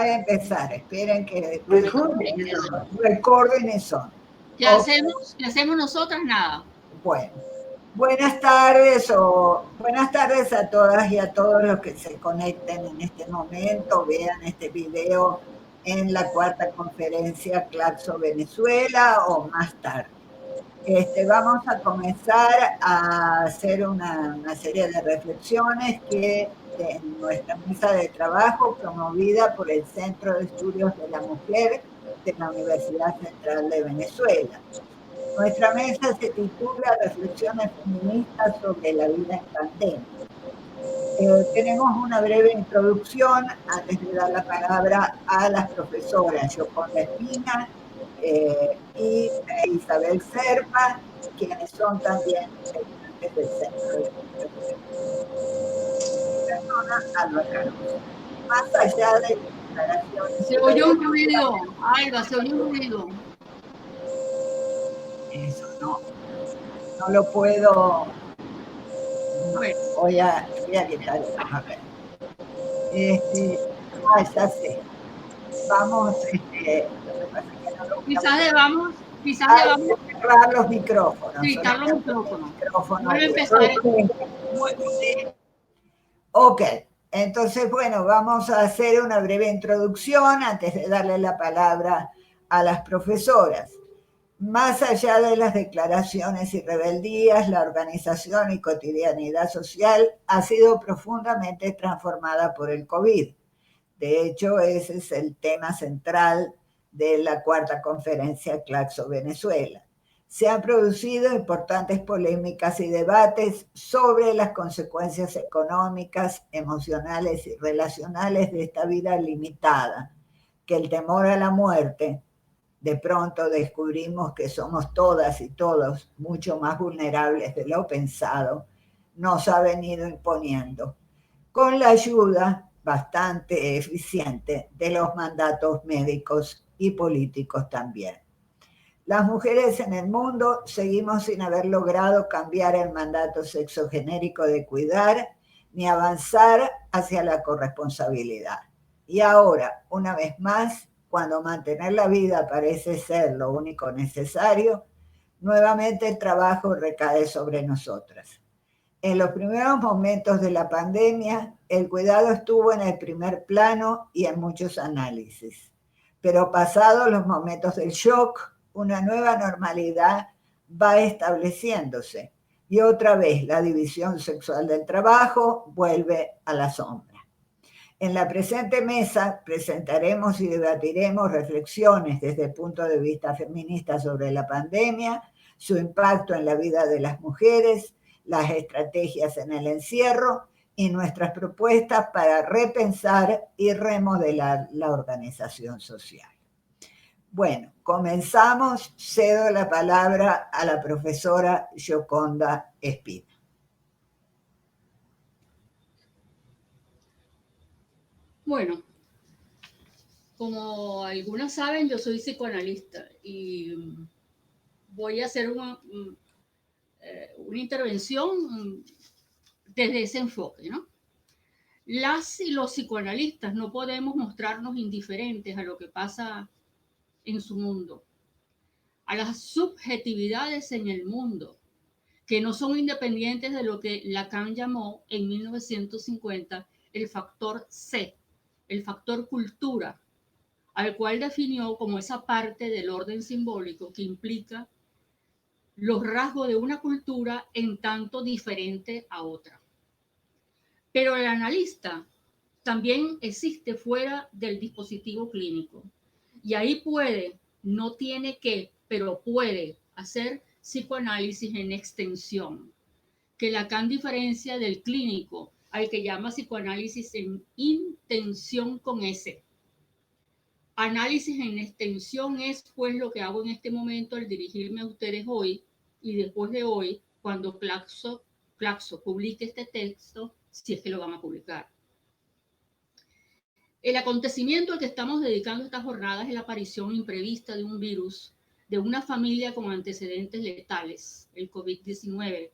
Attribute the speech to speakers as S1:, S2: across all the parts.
S1: a empezar. Esperen que
S2: recording
S1: son.
S2: ¿Qué hacemos nosotras? Nada.
S1: Bueno, buenas tardes a todas y a todos los que se conecten en este momento, vean este video en la cuarta conferencia Claxo Venezuela o más tarde. Vamos a comenzar a hacer una serie de reflexiones que en nuestra mesa de trabajo promovida por el Centro de Estudios de la Mujer de la Universidad Central de Venezuela. Nuestra mesa se titula Reflexiones feministas sobre la vida en pandemia. Tenemos una breve introducción antes de dar la palabra a las profesoras Yoconda Espina y Isabel Serpa, quienes son también integrantes del Centro de Estudios. Alba Caruso. Más allá de declaraciones.
S2: Se oyó un ruido, Alba, se oyó un ruido.
S1: Eso no lo puedo.
S2: Bueno.
S1: Voy a quitar eso. A ver. Ya sé. Vamos, lo que pasa es que no lo
S2: quizás debamos
S1: cerrar los micrófonos.
S2: quitar los micrófonos.
S1: Vuelve a empezar. Ok, entonces, bueno, vamos a hacer una breve introducción antes de darle la palabra a las profesoras. Más allá de las declaraciones y rebeldías, la organización y cotidianidad social ha sido profundamente transformada por el COVID. De hecho, ese es el tema central de la cuarta conferencia Claxo Venezuela. Se han producido importantes polémicas y debates sobre las consecuencias económicas, emocionales y relacionales de esta vida limitada, que el temor a la muerte. De pronto descubrimos que somos todas y todos mucho más vulnerables de lo pensado, nos ha venido imponiendo, con la ayuda bastante eficiente de los mandatos médicos y políticos también. Las mujeres en el mundo seguimos sin haber logrado cambiar el mandato sexogenérico de cuidar ni avanzar hacia la corresponsabilidad. Y ahora, una vez más, cuando mantener la vida parece ser lo único necesario, nuevamente el trabajo recae sobre nosotras. En los primeros momentos de la pandemia, el cuidado estuvo en el primer plano y en muchos análisis. Pero pasados los momentos del shock, una nueva normalidad va estableciéndose y otra vez la división sexual del trabajo vuelve a la sombra. En la presente mesa presentaremos y debatiremos reflexiones desde el punto de vista feminista sobre la pandemia, su impacto en la vida de las mujeres, las estrategias en el encierro y nuestras propuestas para repensar y remodelar la organización social. Bueno, comenzamos. Cedo la palabra a la profesora Yoconda Espina.
S2: Bueno, como algunos saben, yo soy psicoanalista y voy a hacer una intervención desde ese enfoque, ¿no? Las y los psicoanalistas no podemos mostrarnos indiferentes a lo que pasa en su mundo, a las subjetividades en el mundo, que no son independientes de lo que Lacan llamó en 1950 el factor C, el factor cultura, al cual definió como esa parte del orden simbólico que implica los rasgos de una cultura en tanto diferente a otra. Pero el analista también existe fuera del dispositivo clínico y ahí puede, no tiene que, pero puede hacer psicoanálisis en extensión, que Lacan diferencia del clínico, al que llama psicoanálisis en intención con S. Análisis en extensión es pues lo que hago en este momento al dirigirme a ustedes hoy y después de hoy, cuando Claxo publique este texto, si es que lo van a publicar. El acontecimiento al que estamos dedicando estas jornadas es la aparición imprevista de un virus de una familia con antecedentes letales, el COVID-19,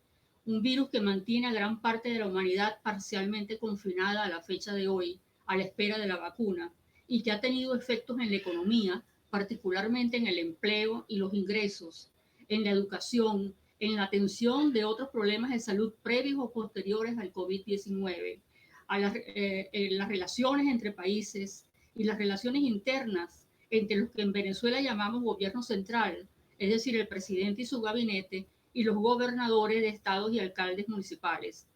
S2: un virus que mantiene a gran parte de la humanidad parcialmente confinada a la fecha de hoy, a la espera de la vacuna, y que ha tenido efectos en la economía, particularmente en el empleo y los ingresos, en la educación, en la atención de otros problemas de salud previos o posteriores al COVID-19, en las relaciones entre países y las relaciones internas entre los que en Venezuela llamamos gobierno central, es decir, el presidente y su gabinete, y los gobernadores de estados y alcaldes municipales.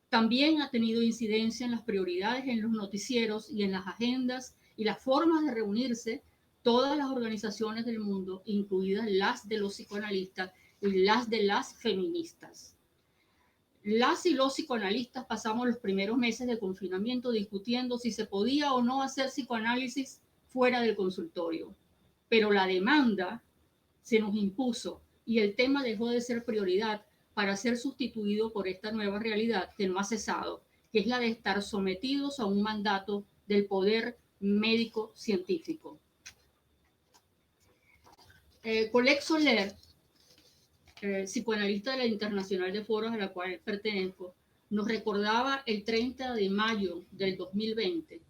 S2: También ha tenido incidencia en las prioridades en los noticieros y en las agendas y las formas de reunirse todas las organizaciones del mundo, incluidas las de los psicoanalistas y las de las feministas. Las y los psicoanalistas pasamos los primeros meses de confinamiento discutiendo si se podía o no hacer psicoanálisis fuera del consultorio, pero la demanda se nos impuso y el tema dejó de ser prioridad para ser sustituido por esta nueva realidad que no ha cesado, que es la de estar sometidos a un mandato del poder médico científico. Colette Soler, psicoanalista de la Internacional de Foros a la cual pertenezco, nos recordaba el 30 de mayo del 2020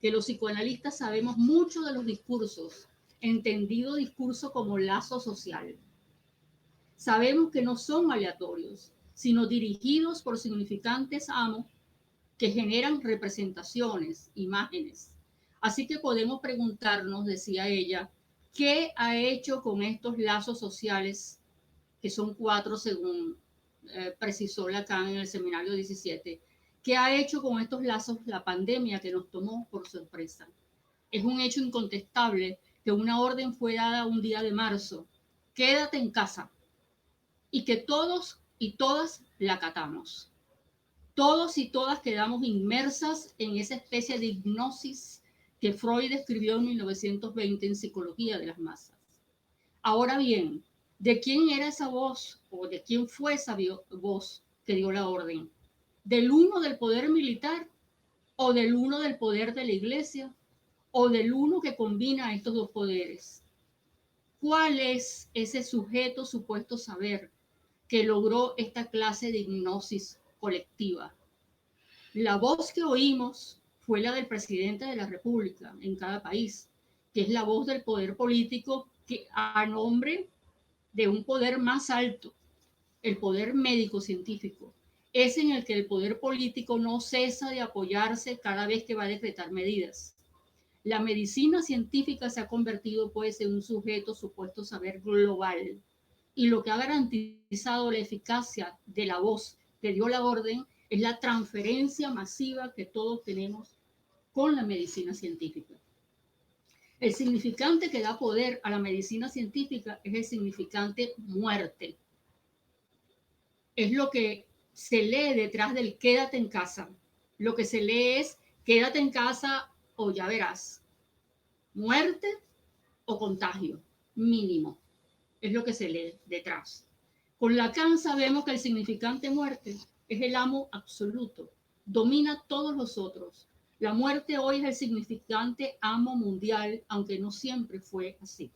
S2: que los psicoanalistas sabemos mucho de los discursos, entendido discurso como lazo social. Sabemos que no son aleatorios, sino dirigidos por significantes amos que generan representaciones, imágenes. Así que podemos preguntarnos, decía ella, ¿qué ha hecho con estos lazos sociales, que son 4 según precisó Lacan en el seminario 17? ¿Qué ha hecho con estos lazos la pandemia que nos tomó por sorpresa? Es un hecho incontestable que una orden fue dada un día de marzo: quédate en casa, y que todos y todas la acatamos. Todos y todas quedamos inmersas en esa especie de hipnosis que Freud escribió en 1920 en Psicología de las Masas. Ahora bien, ¿de quién era esa voz o de quién fue esa voz que dio la orden? ¿Del uno del poder militar o del uno del poder de la iglesia o del uno que combina estos dos poderes? ¿Cuál es ese sujeto supuesto saber que logró esta clase de hipnosis colectiva? La voz que oímos fue la del presidente de la República en cada país, que es la voz del poder político que, a nombre de un poder más alto, el poder médico-científico, es en el que el poder político no cesa de apoyarse cada vez que va a decretar medidas. La medicina científica se ha convertido pues en un sujeto supuesto saber global, y lo que ha garantizado la eficacia de la voz que dio la orden es la transferencia masiva que todos tenemos con la medicina científica. El significante que da poder a la medicina científica es el significante muerte. Es lo que se lee detrás del quédate en casa. Lo que se lee es quédate en casa o ya verás. Muerte o contagio, mínimo. Es lo que se lee detrás. Con Lacan sabemos que el significante muerte es el amo absoluto, domina todos los otros. La muerte hoy es el significante amo mundial, aunque no siempre fue así.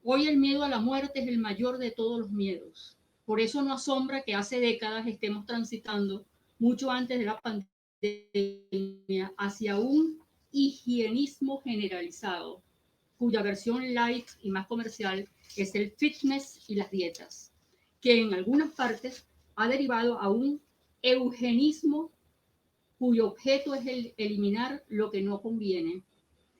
S2: Hoy el miedo a la muerte es el mayor de todos los miedos. Por eso no asombra que hace décadas estemos transitando, mucho antes de la pandemia, hacia un higienismo generalizado, cuya versión light y más comercial es el fitness y las dietas, que en algunas partes ha derivado a un eugenismo cuyo objeto es el eliminar lo que no conviene,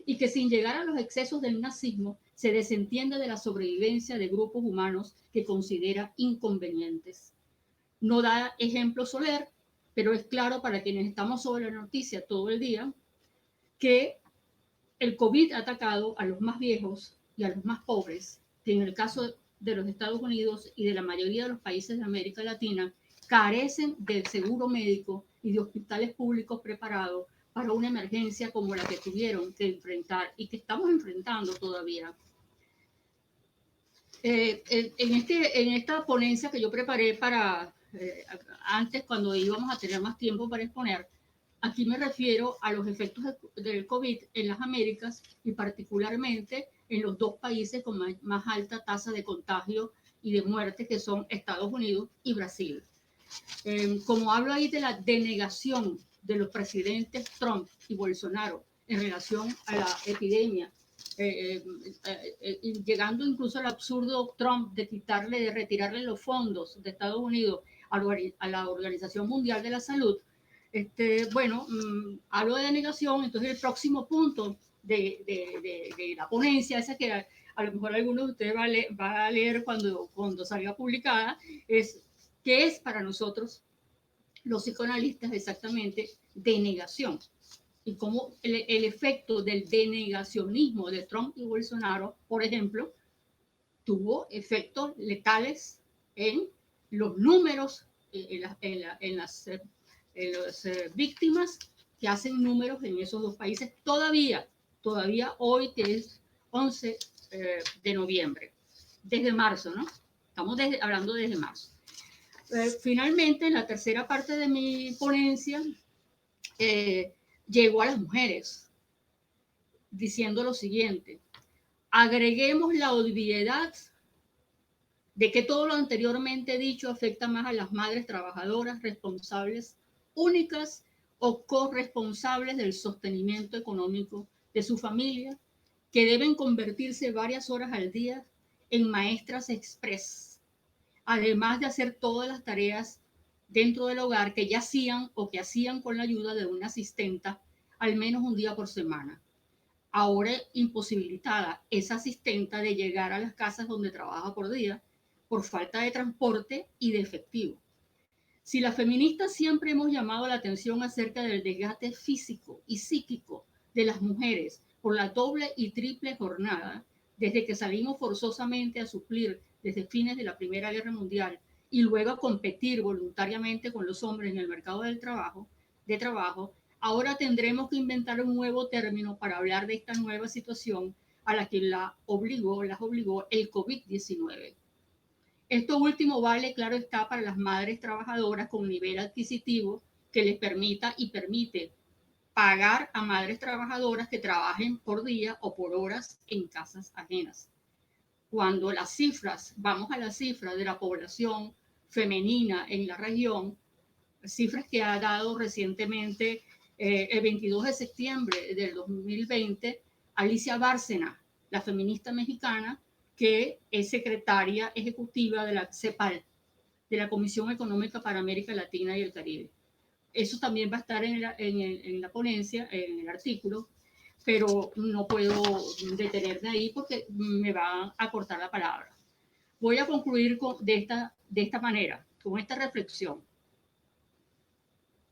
S2: y que sin llegar a los excesos del nazismo se desentiende de la sobrevivencia de grupos humanos que considera inconvenientes. No da ejemplo Soler, pero es claro para quienes estamos sobre la noticia todo el día que el COVID ha atacado a los más viejos y a los más pobres, que en el caso de los Estados Unidos y de la mayoría de los países de América Latina carecen de seguro médico y de hospitales públicos preparados para una emergencia como la que tuvieron que enfrentar y que estamos enfrentando todavía. En esta ponencia que yo preparé para antes, cuando íbamos a tener más tiempo para exponer, aquí me refiero a los efectos del COVID en las Américas y particularmente en los dos países con más alta tasa de contagio y de muerte, que son Estados Unidos y Brasil. Como hablo ahí de la denegación de los presidentes Trump y Bolsonaro en relación a la epidemia, llegando incluso al absurdo Trump de retirarle los fondos de Estados Unidos a la Organización Mundial de la Salud. Bueno, hablo de denegación, entonces el próximo punto de la ponencia, esa que a lo mejor algunos de ustedes va a leer cuando salga publicada, es qué es para nosotros los psicoanalistas exactamente denegación y cómo el efecto del denegacionismo de Trump y Bolsonaro, por ejemplo, tuvo efectos letales en los números, en las víctimas que hacen números en esos dos países todavía hoy, que es 11 de noviembre, desde marzo, ¿no? Estamos hablando desde marzo. Finalmente, en la tercera parte de mi ponencia, llegó a las mujeres, diciendo lo siguiente: agreguemos la obviedad de que todo lo anteriormente dicho afecta más a las madres trabajadoras responsables únicas o corresponsables del sostenimiento económico de su familia, que deben convertirse varias horas al día en maestras express, además de hacer todas las tareas dentro del hogar que ya hacían o que hacían con la ayuda de una asistenta al menos un día por semana. Ahora imposibilitada esa asistenta de llegar a las casas donde trabaja por día por falta de transporte y de efectivo. Si las feministas siempre hemos llamado la atención acerca del desgaste físico y psíquico de las mujeres por la doble y triple jornada, desde que salimos forzosamente a suplir desde fines de la Primera Guerra Mundial y luego a competir voluntariamente con los hombres en el mercado del trabajo, ahora tendremos que inventar un nuevo término para hablar de esta nueva situación a la que las obligó el COVID-19. Esto último vale, claro está, para las madres trabajadoras con nivel adquisitivo que les permita y permite pagar a madres trabajadoras que trabajen por día o por horas en casas ajenas. Cuando vamos a las cifras de la población femenina en la región, cifras que ha dado recientemente el 22 de septiembre del 2020, Alicia Bárcena, la feminista mexicana, que es secretaria ejecutiva de la CEPAL, de la Comisión Económica para América Latina y el Caribe. Eso también va a estar en la ponencia, en el artículo, pero no puedo detenerme ahí porque me va a cortar la palabra. Voy a concluir de esta manera, con esta reflexión,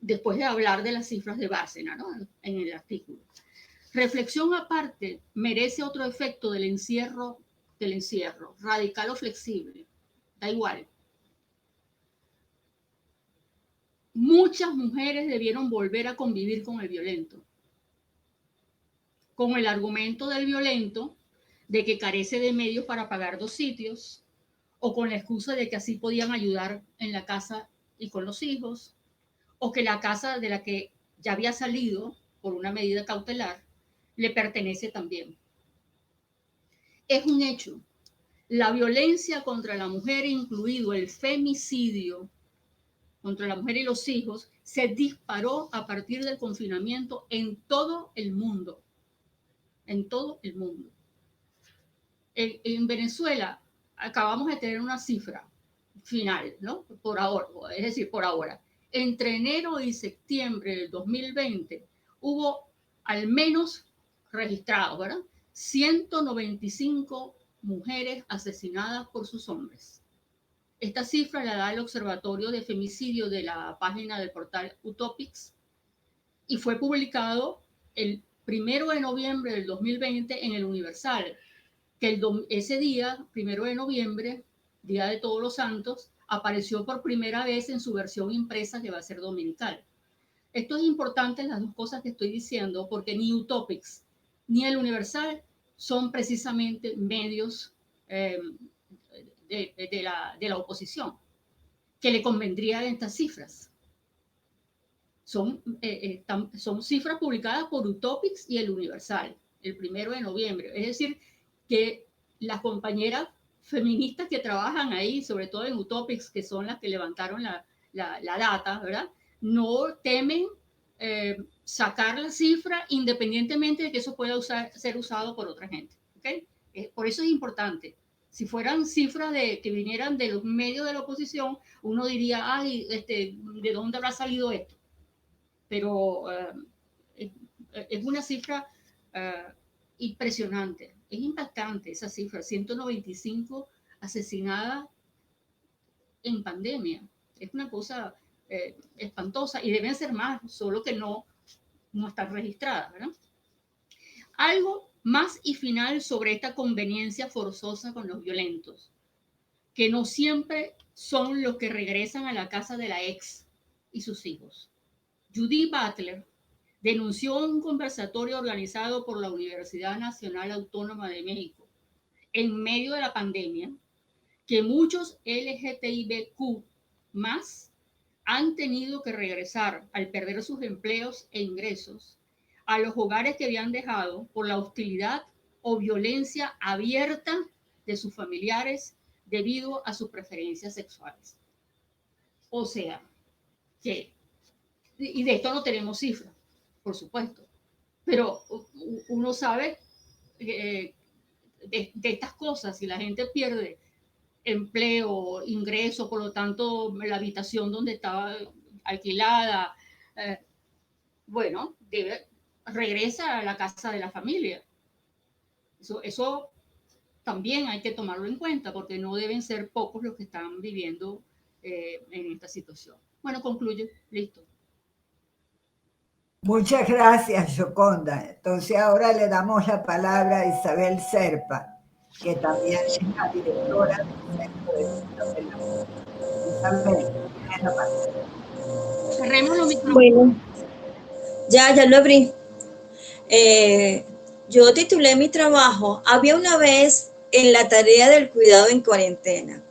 S2: después de hablar de las cifras de Bárcena, ¿no?, en el artículo. Reflexión aparte merece otro efecto del encierro, radical o flexible, da igual. Muchas mujeres debieron volver a convivir con el violento, con el argumento del violento de que carece de medios para pagar 2 sitios, o con la excusa de que así podían ayudar en la casa y con los hijos, o que la casa de la que ya había salido por una medida cautelar le pertenece también. Es un hecho. La violencia contra la mujer, incluido el femicidio contra la mujer y los hijos, se disparó a partir del confinamiento en todo el mundo. En todo el mundo. En Venezuela acabamos de tener una cifra final, ¿no? Por ahora. Entre enero y septiembre del 2020 hubo al menos registrados, ¿verdad?, 195 mujeres asesinadas por sus hombres. Esta cifra la da el Observatorio de Femicidio de la página del portal Utopics y fue publicado el 1 de noviembre del 2020 en el Universal, que ese día, 1 de noviembre, Día de Todos los Santos, apareció por primera vez en su versión impresa, que va a ser dominical. Esto es importante, las dos cosas que estoy diciendo, porque ni Utopics ni el Universal son precisamente medios de la oposición, que le convendrían estas cifras. Son cifras publicadas por Utopics y el Universal, el 1 de noviembre. Es decir, que las compañeras feministas que trabajan ahí, sobre todo en Utopics, que son las que levantaron la data, ¿verdad?, no temen sacar la cifra independientemente de que eso pueda ser usado por otra gente. ¿Okay? Por eso es importante. Si fueran cifras que vinieran de los medios de la oposición, uno diría, ay, ¿de dónde habrá salido esto? Pero es una cifra impresionante, es impactante esa cifra, 195 asesinadas en pandemia. Es una cosa espantosa y deben ser más, solo que no están registradas, ¿verdad? Algo más y final sobre esta conveniencia forzosa con los violentos, que no siempre son los que regresan a la casa de la ex y sus hijos. Judy Butler denunció un conversatorio organizado por la Universidad Nacional Autónoma de México en medio de la pandemia, que muchos LGTBIQ más han tenido que regresar al perder sus empleos e ingresos a los hogares que habían dejado por la hostilidad o violencia abierta de sus familiares debido a sus preferencias sexuales. O sea, que, y de esto no tenemos cifras, por supuesto, pero uno sabe de estas cosas, si la gente pierde empleo, ingreso, por lo tanto la habitación donde estaba alquilada, bueno, regresa a la casa de la familia. Eso también hay que tomarlo en cuenta porque no deben ser pocos los que están viviendo en esta situación. Bueno, concluye, listo.
S1: Muchas gracias, Yoconda. Entonces ahora le damos la palabra a Isabel Serpa, que también es la directora del Centro de Estudios de la Mujer. Isabel, tienes la palabra.
S2: Cerremos los micrófonos.
S3: Bueno, ya lo abrí. Yo titulé mi trabajo Había una vez en la tarea del cuidado en cuarentena.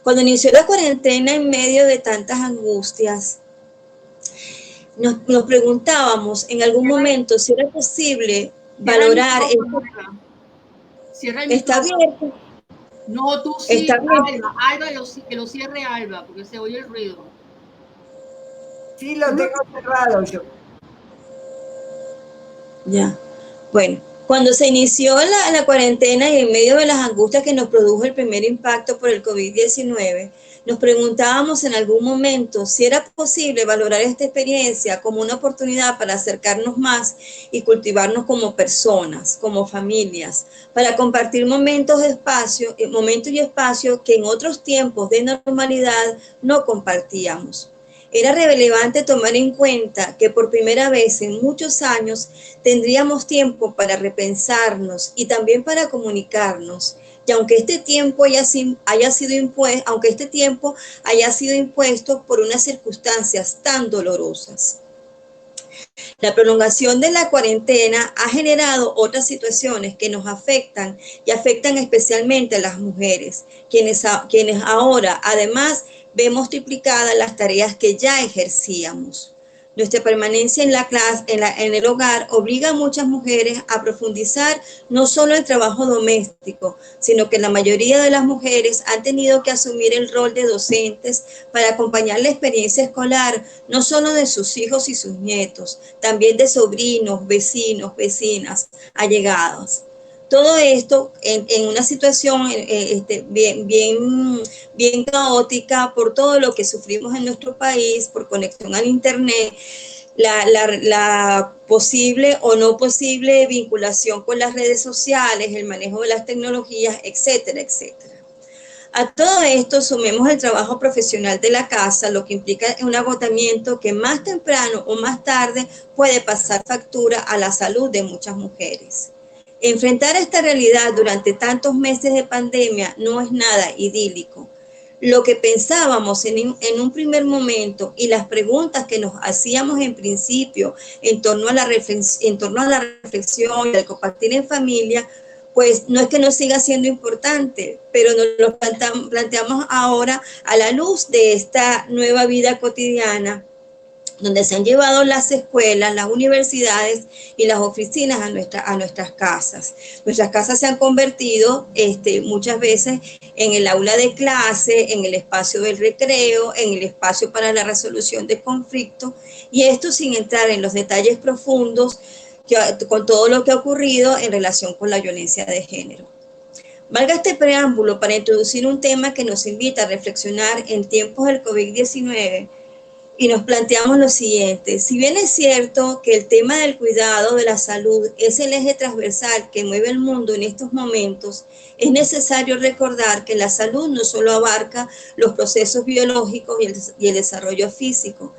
S3: Cuando inició la cuarentena en medio de tantas angustias, nos preguntábamos en algún momento si era posible valorar.
S2: Cierra el
S3: ¿Está abierto?
S2: No, tú sí,
S3: está
S2: Alba, que lo cierre Alba, porque se oye el ruido.
S1: Sí, lo tengo cerrado yo.
S3: Ya, bueno, cuando se inició la cuarentena y en medio de las angustias que nos produjo el primer impacto por el COVID-19, nos preguntábamos en algún momento si era posible valorar esta experiencia como una oportunidad para acercarnos más y cultivarnos como personas, como familias, para compartir momentos y espacio que en otros tiempos de normalidad no compartíamos. Era relevante tomar en cuenta que por primera vez en muchos años tendríamos tiempo para repensarnos y también para comunicarnos. Y aunque este tiempo haya sido impuesto por unas circunstancias tan dolorosas. La prolongación de la cuarentena ha generado otras situaciones que nos afectan y afectan especialmente a las mujeres, quienes ahora además vemos triplicadas las tareas que ya ejercíamos. Nuestra permanencia en el hogar obliga a muchas mujeres a profundizar no solo el trabajo doméstico, sino que la mayoría de las mujeres han tenido que asumir el rol de docentes para acompañar la experiencia escolar, no solo de sus hijos y sus nietos, también de sobrinos, vecinos, vecinas, allegados. Todo esto en una situación bien caótica por todo lo que sufrimos en nuestro país, por conexión al internet, la posible o no posible vinculación con las redes sociales, el manejo de las tecnologías, etcétera, etcétera. A todo esto sumemos el trabajo profesional de la casa, lo que implica un agotamiento que más temprano o más tarde puede pasar factura a la salud de muchas mujeres. Enfrentar esta realidad durante tantos meses de pandemia no es nada idílico. Lo que pensábamos en un primer momento y las preguntas que nos hacíamos en principio en torno a la reflexión y al compartir en familia, pues no es que no siga siendo importante, pero nos lo planteamos ahora a la luz de esta nueva vida cotidiana donde se han llevado las escuelas, las universidades y las oficinas a nuestras casas. Nuestras casas se han convertido muchas veces en el aula de clase, en el espacio del recreo, en el espacio para la resolución de conflictos, y esto sin entrar en los detalles profundos con todo lo que ha ocurrido en relación con la violencia de género. Valga este preámbulo para introducir un tema que nos invita a reflexionar en tiempos del COVID-19, y nos planteamos lo siguiente: si bien es cierto que el tema del cuidado de la salud es el eje transversal que mueve el mundo en estos momentos, es necesario recordar que la salud no solo abarca los procesos biológicos y el desarrollo físico.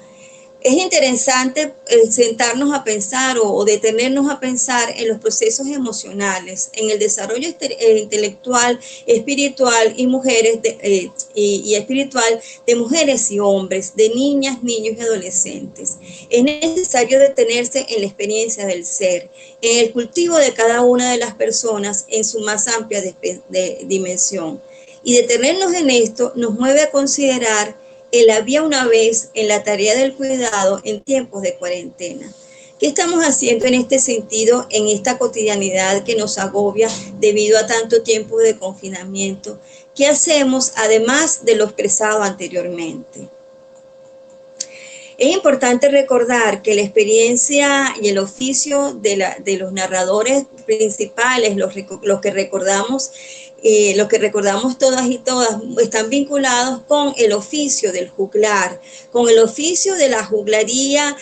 S3: Es interesante sentarnos a pensar o detenernos a pensar en los procesos emocionales, en el desarrollo intelectual, espiritual y espiritual de mujeres y hombres, de niñas, niños y adolescentes. Es necesario detenerse en la experiencia del ser, en el cultivo de cada una de las personas en su más amplia dimensión. Y detenernos en esto nos mueve a considerar el había una vez en la tarea del cuidado en tiempos de cuarentena. ¿Qué estamos haciendo en este sentido, en esta cotidianidad que nos agobia debido a tanto tiempo de confinamiento? ¿Qué hacemos además de lo expresado anteriormente? Es importante recordar que la experiencia y el oficio de los narradores principales, los que recordamos todas y todas, están vinculados con el oficio del juglar, con el oficio de la juglaría,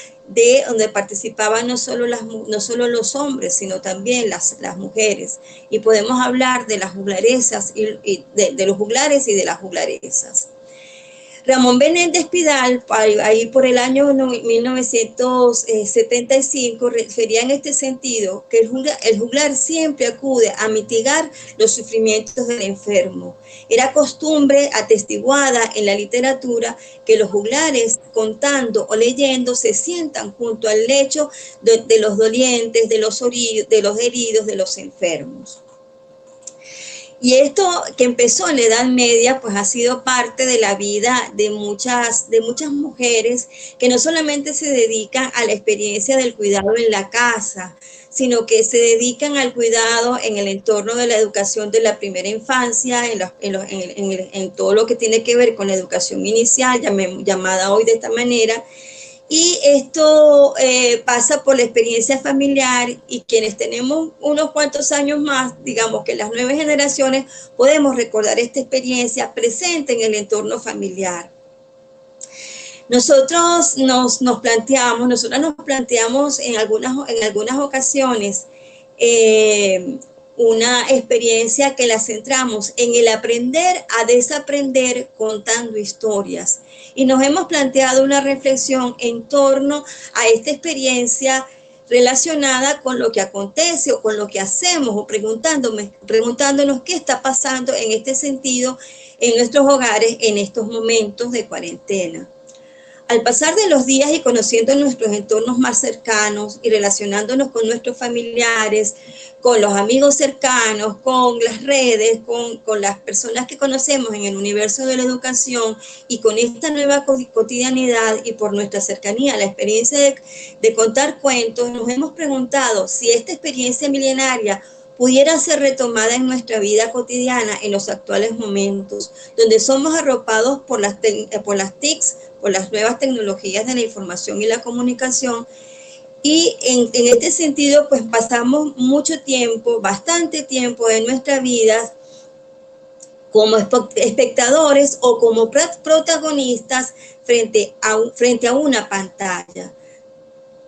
S3: donde participaban no solo los hombres, sino también las mujeres. Y podemos hablar de las juglaresas, de los juglares y de las juglaresas. Ramón Benéndez Pidal, ahí por el año 1975, refería en este sentido que el juglar siempre acude a mitigar los sufrimientos del enfermo. Era costumbre atestiguada en la literatura que los juglares, contando o leyendo, se sientan junto al lecho de los dolientes, de los heridos, de los enfermos. Y esto que empezó en la Edad Media, pues ha sido parte de la vida de muchas mujeres que no solamente se dedican a la experiencia del cuidado en la casa, sino que se dedican al cuidado en el entorno de la educación de la primera infancia, en todo lo que tiene que ver con la educación inicial, llamada hoy de esta manera. Y esto pasa por la experiencia familiar, y quienes tenemos unos cuantos años más, digamos que las nuevas generaciones, podemos recordar esta experiencia presente en el entorno familiar. Nosotras nos planteamos en algunas ocasiones una experiencia que la centramos en el aprender a desaprender contando historias. Y nos hemos planteado una reflexión en torno a esta experiencia relacionada con lo que acontece o con lo que hacemos, o preguntándonos qué está pasando en este sentido en nuestros hogares en estos momentos de cuarentena. Al pasar de los días y conociendo nuestros entornos más cercanos y relacionándonos con nuestros familiares, con los amigos cercanos, con las redes, con las personas que conocemos en el universo de la educación, y con esta nueva cotidianidad y por nuestra cercanía a la experiencia de contar cuentos, nos hemos preguntado si esta experiencia milenaria pudiera ser retomada en nuestra vida cotidiana en los actuales momentos, donde somos arropados por las TICs, por las nuevas tecnologías de la información y la comunicación. Y en este sentido, pues pasamos mucho tiempo, bastante tiempo de nuestra vida como espectadores o como protagonistas frente a una pantalla.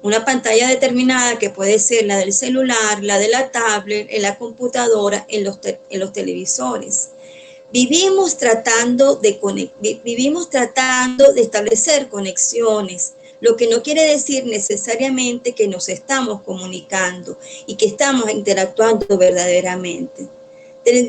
S3: Una pantalla determinada que puede ser la del celular, la de la tablet, en la computadora, en los televisores. Vivimos tratando de establecer conexiones, lo que no quiere decir necesariamente que nos estamos comunicando y que estamos interactuando verdaderamente.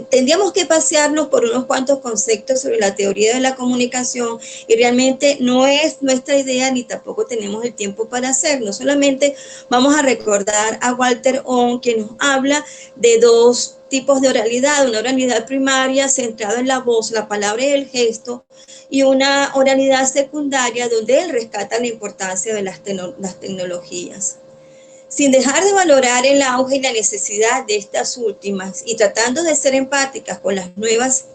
S3: Tendríamos que pasearnos por unos cuantos conceptos sobre la teoría de la comunicación y realmente no es nuestra idea ni tampoco tenemos el tiempo para hacerlo. Solamente vamos a recordar a Walter Ong, que nos habla de dos tipos de oralidad, una oralidad primaria centrada en la voz, la palabra y el gesto, y una oralidad secundaria donde él rescata la importancia de las tecnologías. Sin dejar de valorar el auge y la necesidad de estas últimas y tratando de ser empáticas con las nuevas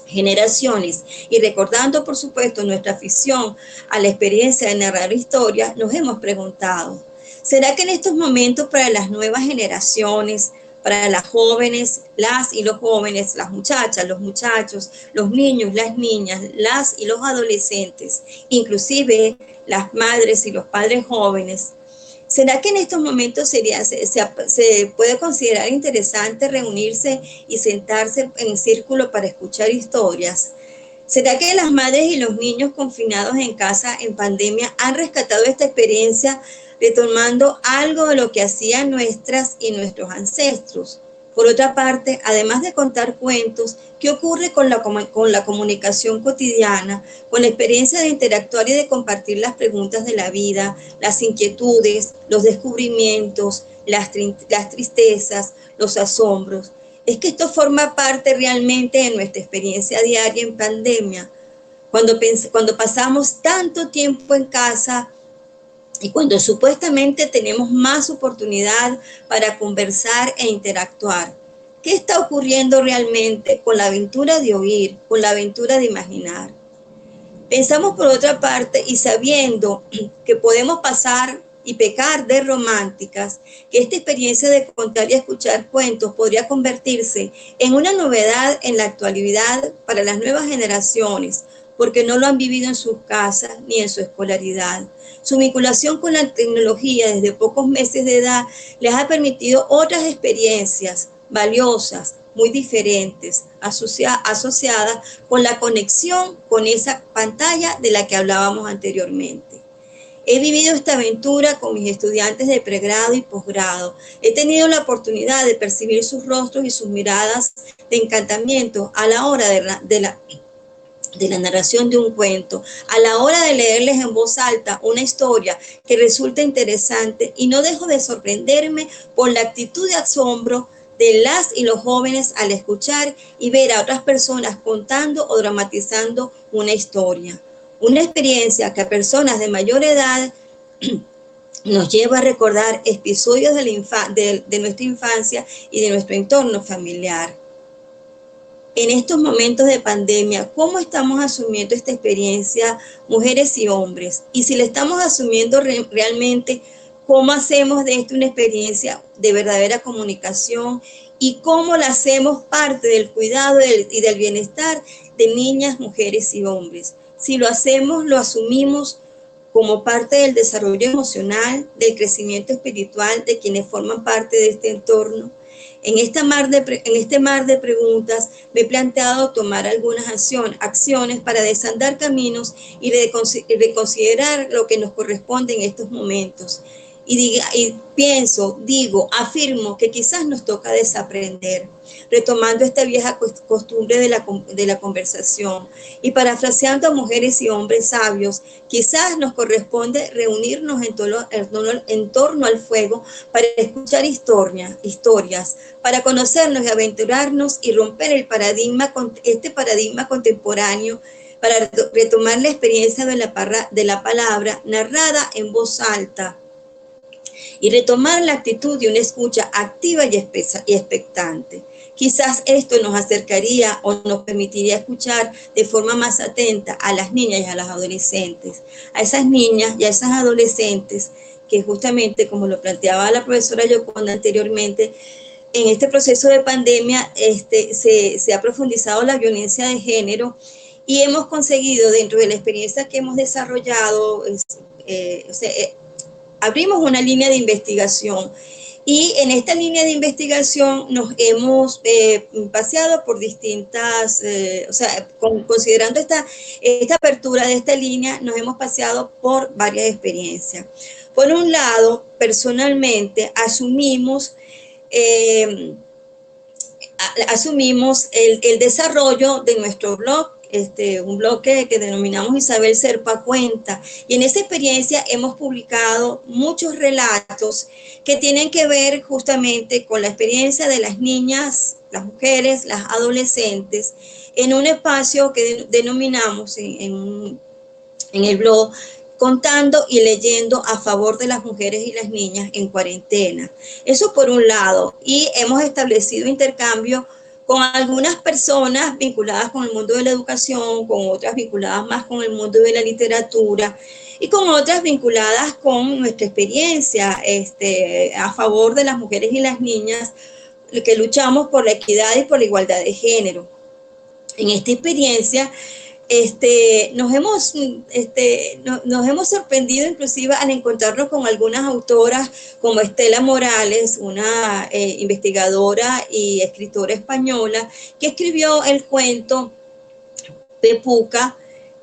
S3: generaciones y recordando, por supuesto, nuestra afición a la experiencia de narrar historias, nos hemos preguntado, ¿será que en estos momentos para las nuevas generaciones, para las jóvenes, las y los jóvenes, las muchachas, los muchachos, los niños, las niñas, las y los adolescentes, inclusive las madres y los padres jóvenes, ¿será que en estos momentos se puede considerar interesante reunirse y sentarse en círculo para escuchar historias? ¿Será que las madres y los niños confinados en casa en pandemia han rescatado esta experiencia retomando algo de lo que hacían nuestras y nuestros ancestros? Por otra parte, además de contar cuentos, ¿qué ocurre con la comunicación cotidiana, con la experiencia de interactuar y de compartir las preguntas de la vida, las inquietudes, los descubrimientos, las tristezas, los asombros? Es que esto forma parte realmente de nuestra experiencia diaria en pandemia. Cuando pasamos tanto tiempo en casa, y cuando supuestamente tenemos más oportunidad para conversar e interactuar, ¿qué está ocurriendo realmente con la aventura de oír, con la aventura de imaginar? Pensamos por otra parte y sabiendo que podemos pasar y pecar de románticas, que esta experiencia de contar y escuchar cuentos podría convertirse en una novedad en la actualidad para las nuevas generaciones, porque no lo han vivido en sus casas ni en su escolaridad. Su vinculación con la tecnología desde pocos meses de edad les ha permitido otras experiencias valiosas, muy diferentes, asociadas con la conexión con esa pantalla de la que hablábamos anteriormente. He vivido esta aventura con mis estudiantes de pregrado y posgrado. He tenido la oportunidad de percibir sus rostros y sus miradas de encantamiento a la hora de la narración de un cuento, a la hora de leerles en voz alta una historia que resulta interesante, y no dejo de sorprenderme por la actitud de asombro de las y los jóvenes al escuchar y ver a otras personas contando o dramatizando una historia. Una experiencia que a personas de mayor edad nos lleva a recordar episodios de nuestra infancia y de nuestro entorno familiar. En estos momentos de pandemia, ¿cómo estamos asumiendo esta experiencia, mujeres y hombres? Y si la estamos asumiendo realmente, ¿cómo hacemos de esto una experiencia de verdadera comunicación? ¿Y cómo la hacemos parte del cuidado y del bienestar de niñas, mujeres y hombres? Si lo hacemos, lo asumimos como parte del desarrollo emocional, del crecimiento espiritual de quienes forman parte de este entorno. En este mar de preguntas me he planteado tomar algunas acciones para desandar caminos y reconsiderar lo que nos corresponde en estos momentos. Y afirmo que quizás nos toca desaprender, retomando esta vieja costumbre de la conversación. Y parafraseando a mujeres y hombres sabios, quizás nos corresponde reunirnos en torno al fuego para escuchar historias, para conocernos y aventurarnos y romper este paradigma contemporáneo, para retomar la experiencia de la palabra narrada en voz alta, y retomar la actitud de una escucha activa y expectante. Quizás esto nos acercaría o nos permitiría escuchar de forma más atenta a las niñas y a las adolescentes, a esas niñas y a esas adolescentes que justamente, como lo planteaba la profesora Yoconda anteriormente, en este proceso de pandemia se ha profundizado la violencia de género y hemos conseguido, dentro de la experiencia que hemos desarrollado, abrimos una línea de investigación, y en esta línea de investigación nos hemos paseado por distintas, considerando esta apertura de esta línea, nos hemos paseado por varias experiencias. Por un lado, personalmente asumimos asumimos el desarrollo de nuestro blog, un blog que denominamos Isabel Serpa Cuenta. Y en esa experiencia hemos publicado muchos relatos que tienen que ver justamente con la experiencia de las niñas, las mujeres, las adolescentes, en un espacio que denominamos en el blog contando y leyendo a favor de las mujeres y las niñas en cuarentena. Eso por un lado. Y hemos establecido intercambio con algunas personas vinculadas con el mundo de la educación, con otras vinculadas más con el mundo de la literatura y con otras vinculadas con nuestra experiencia a favor de las mujeres y las niñas que luchamos por la equidad y por la igualdad de género. En esta experiencia nos hemos sorprendido inclusive al encontrarnos con algunas autoras como Estela Morales, una investigadora y escritora española, que escribió el cuento Pepuca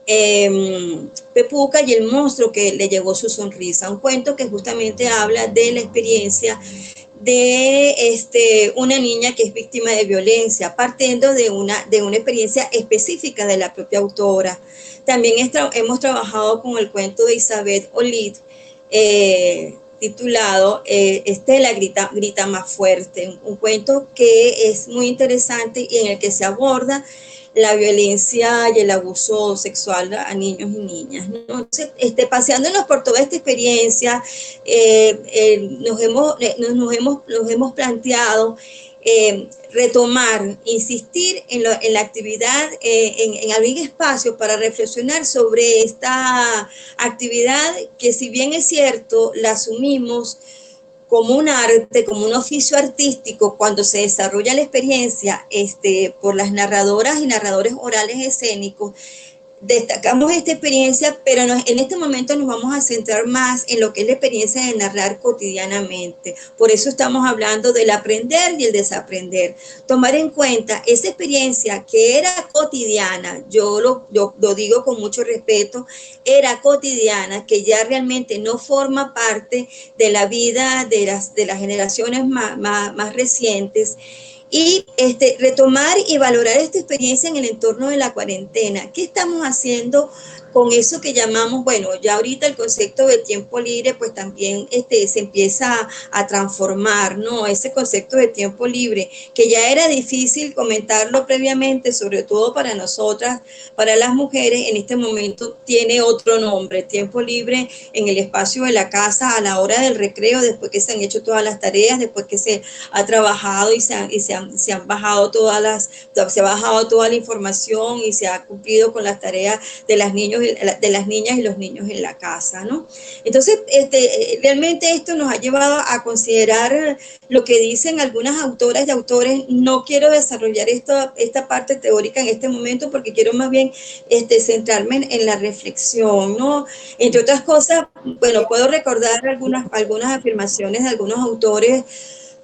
S3: y el monstruo que le llevó su sonrisa, un cuento que justamente habla de la experiencia de una niña que es víctima de violencia, partiendo de una experiencia específica de la propia autora. También hemos trabajado con el cuento de Isabel Olid, titulado Estela grita más fuerte, un cuento que es muy interesante y en el que se aborda la violencia y el abuso sexual a niños y niñas, ¿no? Entonces, paseándonos por toda esta experiencia, nos hemos planteado retomar, insistir en la actividad, en abrir espacios para reflexionar sobre esta actividad que, si bien es cierto, la asumimos como un arte, como un oficio artístico, cuando se desarrolla la experiencia por las narradoras y narradores orales escénicos, destacamos esta experiencia, pero en este momento nos vamos a centrar más en lo que es la experiencia de narrar cotidianamente. Por eso estamos hablando del aprender y el desaprender. Tomar en cuenta esa experiencia que era cotidiana, yo lo digo con mucho respeto, era cotidiana, que ya realmente no forma parte de la vida de las generaciones más recientes, y retomar y valorar esta experiencia en el entorno de la cuarentena. ¿Qué estamos haciendo con eso que llamamos, bueno, ya ahorita el concepto de tiempo libre, pues también se empieza a transformar, ¿no? Ese concepto de tiempo libre, que ya era difícil comentarlo previamente, sobre todo para nosotras, para las mujeres, en este momento tiene otro nombre: tiempo libre en el espacio de la casa, a la hora del recreo, después que se han hecho todas las tareas, después que se ha trabajado y se han bajado se ha bajado toda la información y se ha cumplido con las tareas de las niñas y los niños en la casa, ¿no? Entonces, realmente esto nos ha llevado a considerar lo que dicen algunas autoras y autores. No quiero desarrollar esta parte teórica en este momento, porque quiero más bien centrarme en la reflexión, ¿no? Entre otras cosas, bueno, puedo recordar algunas afirmaciones de algunos autores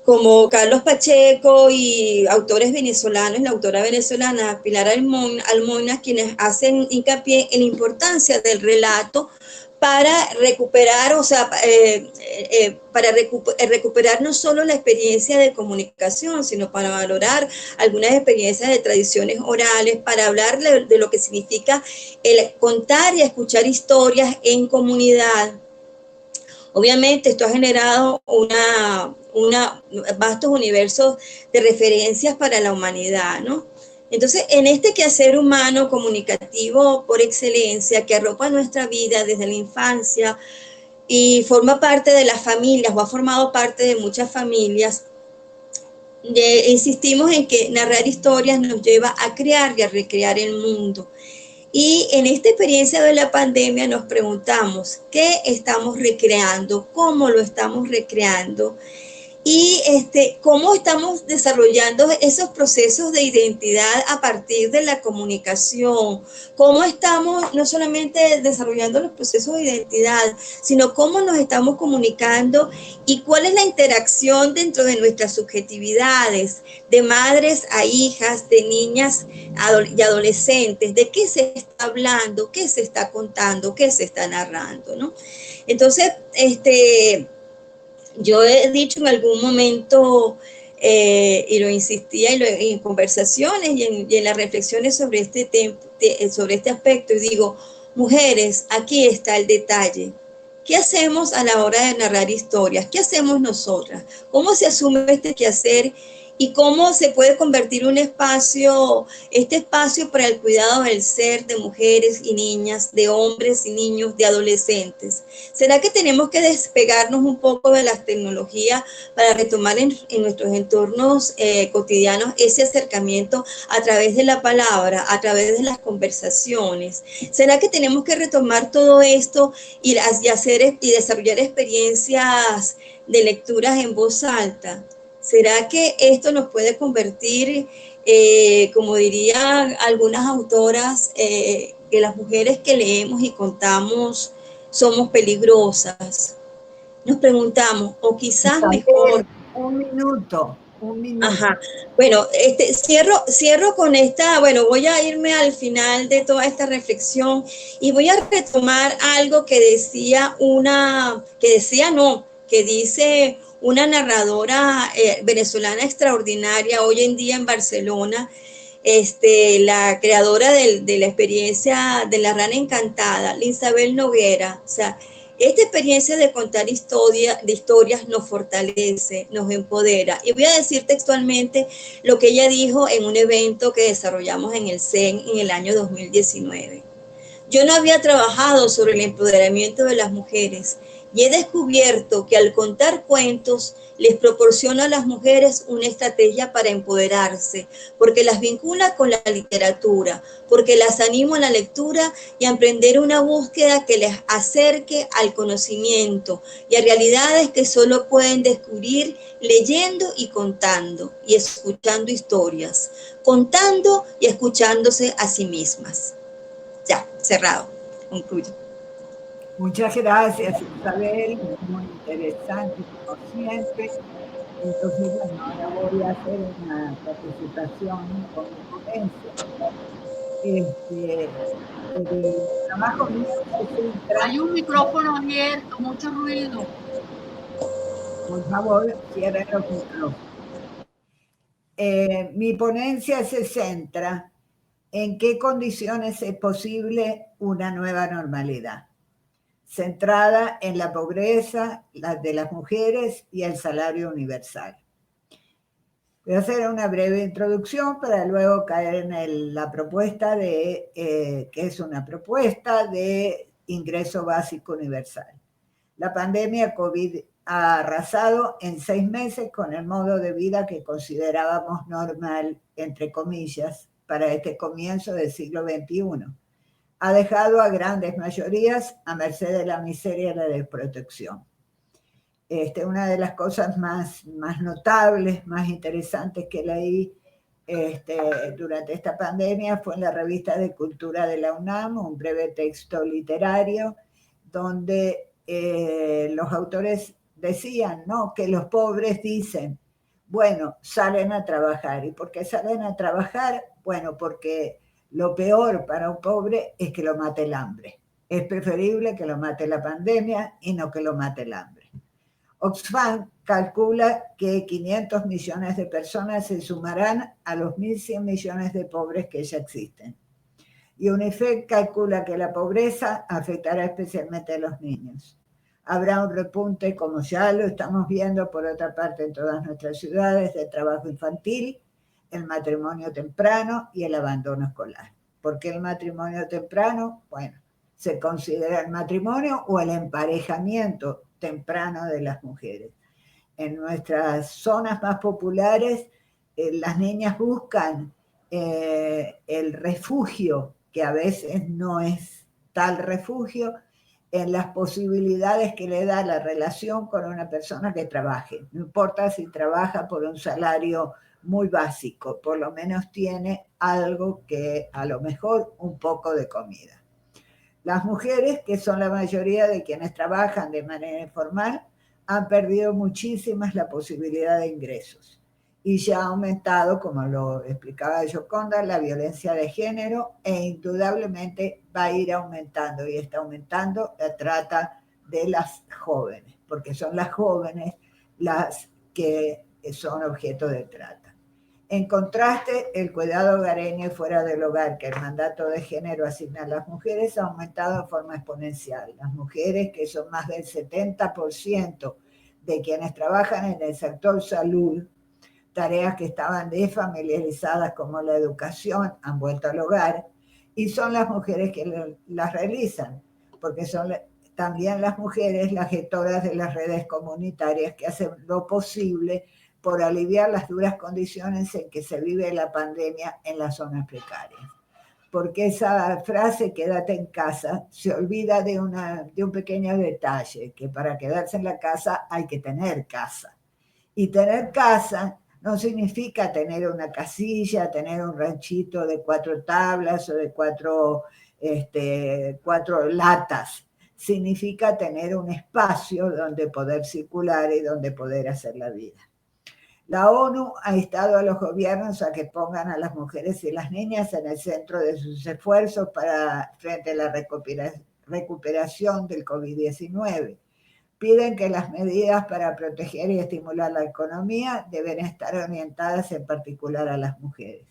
S3: como Carlos Pacheco y autores venezolanos, la autora venezolana Pilar Almoina, quienes hacen hincapié en la importancia del relato para recuperar, recuperar no solo la experiencia de comunicación, sino para valorar algunas experiencias de tradiciones orales, para hablar de lo que significa el contar y escuchar historias en comunidad. Obviamente esto ha generado vastos universos de referencias para la humanidad, ¿no? Entonces, en este quehacer humano comunicativo por excelencia, que arropa nuestra vida desde la infancia y forma parte de las familias, o ha formado parte de muchas familias, insistimos en que narrar historias nos lleva a crear y a recrear el mundo. Y en esta experiencia de la pandemia nos preguntamos, ¿qué estamos recreando? ¿Cómo lo estamos recreando? Y cómo estamos desarrollando esos procesos de identidad a partir de la comunicación, cómo estamos no solamente desarrollando los procesos de identidad, sino cómo nos estamos comunicando y cuál es la interacción dentro de nuestras subjetividades, de madres a hijas, de niñas y adolescentes, de qué se está hablando, qué se está contando, qué se está narrando, ¿no? Entonces, yo he dicho en algún momento y lo insistía en conversaciones y en las reflexiones sobre sobre este aspecto, y digo, mujeres, aquí está el detalle. ¿Qué hacemos a la hora de narrar historias? ¿Qué hacemos nosotras? ¿Cómo se asume este quehacer? ¿Y cómo se puede convertir este espacio para el cuidado del ser de mujeres y niñas, de hombres y niños, de adolescentes? ¿Será que tenemos que despegarnos un poco de las tecnologías para retomar en nuestros entornos cotidianos ese acercamiento a través de la palabra, a través de las conversaciones? ¿Será que tenemos que retomar todo esto y desarrollar experiencias de lecturas en voz alta? ¿Será que esto nos puede convertir, como dirían algunas autoras, que las mujeres que leemos y contamos somos peligrosas? Nos preguntamos, o quizás mejor.
S1: Un minuto.
S3: Ajá. Bueno, cierro con esta, bueno, voy a irme al final de toda esta reflexión y voy a retomar algo que dice una narradora venezolana extraordinaria hoy en día en Barcelona, la creadora de la experiencia de La Rana Encantada, Linsabel Noguera. O sea, esta experiencia de contar historias nos fortalece, nos empodera. Y voy a decir textualmente lo que ella dijo en un evento que desarrollamos en el CEN en el año 2019. Yo no había trabajado sobre el empoderamiento de las mujeres y he descubierto que al contar cuentos les proporciona a las mujeres una estrategia para empoderarse, porque las vincula con la literatura, porque las animo a la lectura y a emprender una búsqueda que les acerque al conocimiento y a realidades que solo pueden descubrir leyendo y contando y escuchando historias, contando y escuchándose a sí mismas. Ya, cerrado, concluyo.
S1: Muchas gracias, Isabel, muy interesante como siempre. Entonces, bueno, ahora voy a hacer una participación con mi ponencia. El trabajo mío se centra...
S2: Hay un micrófono abierto, mucho ruido.
S1: Por favor, cierren los micrófonos. Mi ponencia se centra en qué condiciones es posible una nueva normalidad, centrada en la pobreza de las mujeres y el salario universal. Voy a hacer una breve introducción para luego caer en la propuesta que es una propuesta de ingreso básico universal. La pandemia COVID ha arrasado en 6 meses con el modo de vida que considerábamos normal, entre comillas, para este comienzo del siglo XXI. Ha dejado a grandes mayorías a merced de la miseria y la desprotección. Una de las cosas más notables, más interesantes que leí durante esta pandemia fue en la revista de Cultura de la UNAM, un breve texto literario donde los autores decían, ¿no?, que los pobres dicen, bueno, salen a trabajar. ¿Y por qué salen a trabajar? Bueno, porque lo peor para un pobre es que lo mate el hambre. Es preferible que lo mate la pandemia y no que lo mate el hambre. Oxfam calcula que 500 millones de personas se sumarán a los 1.100 millones de pobres que ya existen. Y UNICEF calcula que la pobreza afectará especialmente a los niños. Habrá un repunte, como ya lo estamos viendo por otra parte en todas nuestras ciudades, del trabajo infantil, el matrimonio temprano y el abandono escolar. ¿Por qué el matrimonio temprano? Bueno, se considera el matrimonio o el emparejamiento temprano de las mujeres. En nuestras zonas más populares, las niñas buscan el refugio, que a veces no es tal refugio, en las posibilidades que le da la relación con una persona que trabaje. No importa si trabaja por un salario muy básico, por lo menos tiene algo que a lo mejor un poco de comida. Las mujeres, que son la mayoría de quienes trabajan de manera informal, han perdido muchísimas la posibilidad de ingresos. Y ya ha aumentado, como lo explicaba Gioconda, la violencia de género e indudablemente va a ir aumentando y está aumentando la trata de las jóvenes, porque son las jóvenes las que son objeto de trata. En contraste, el cuidado hogareño y fuera del hogar que el mandato de género asigna a las mujeres ha aumentado de forma exponencial. Las mujeres, que son más del 70% de quienes trabajan en el sector salud, tareas que estaban desfamiliarizadas como la educación, han vuelto al hogar, y son las mujeres que las realizan, porque son también las mujeres las gestoras de las redes comunitarias que hacen lo posible por aliviar las duras condiciones en que se vive la pandemia en las zonas precarias. Porque esa frase, quédate en casa, se olvida de un pequeño detalle, que para quedarse en la casa hay que tener casa. Y tener casa no significa tener una casilla, tener un ranchito de 4 tablas o de 4 latas. Significa tener un espacio donde poder circular y donde poder hacer la vida. La ONU ha instado a los gobiernos a que pongan a las mujeres y las niñas en el centro de sus esfuerzos frente a la recuperación del COVID-19. Piden que las medidas para proteger y estimular la economía deben estar orientadas en particular a las mujeres.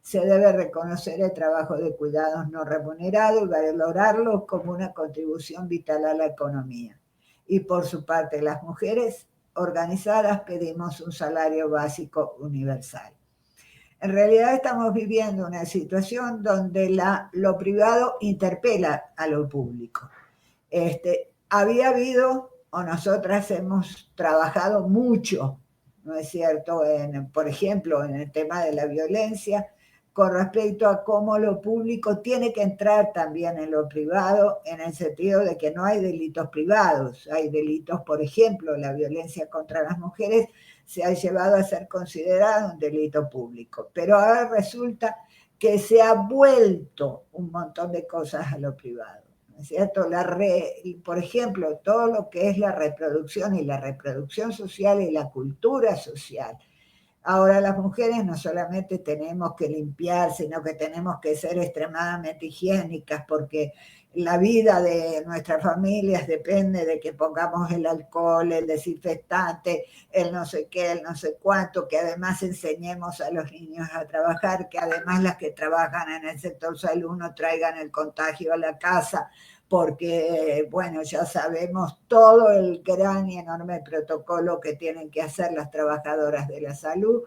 S1: Se debe reconocer el trabajo de cuidados no remunerado y valorarlo como una contribución vital a la economía. Y por su parte, las mujeres organizadas pedimos un salario básico universal. En realidad estamos viviendo una situación donde lo privado interpela a lo público. Había habido, o nosotras hemos trabajado mucho, ¿no es cierto?, por ejemplo, en el tema de la violencia, con respecto a cómo lo público tiene que entrar también en lo privado, en el sentido de que no hay delitos privados, hay delitos, por ejemplo, la violencia contra las mujeres se ha llevado a ser considerado un delito público, pero ahora resulta que se ha vuelto un montón de cosas a lo privado, ¿no es cierto? Por ejemplo, todo lo que es la reproducción y la reproducción social y la cultura social. Ahora las mujeres no solamente tenemos que limpiar, sino que tenemos que ser extremadamente higiénicas, porque la vida de nuestras familias depende de que pongamos el alcohol, el desinfectante, el no sé qué, el no sé cuánto, que además enseñemos a los niños a trabajar, que además las que trabajan en el sector salud no traigan el contagio a la casa, porque, bueno, ya sabemos todo el gran y enorme protocolo que tienen que hacer las trabajadoras de la salud.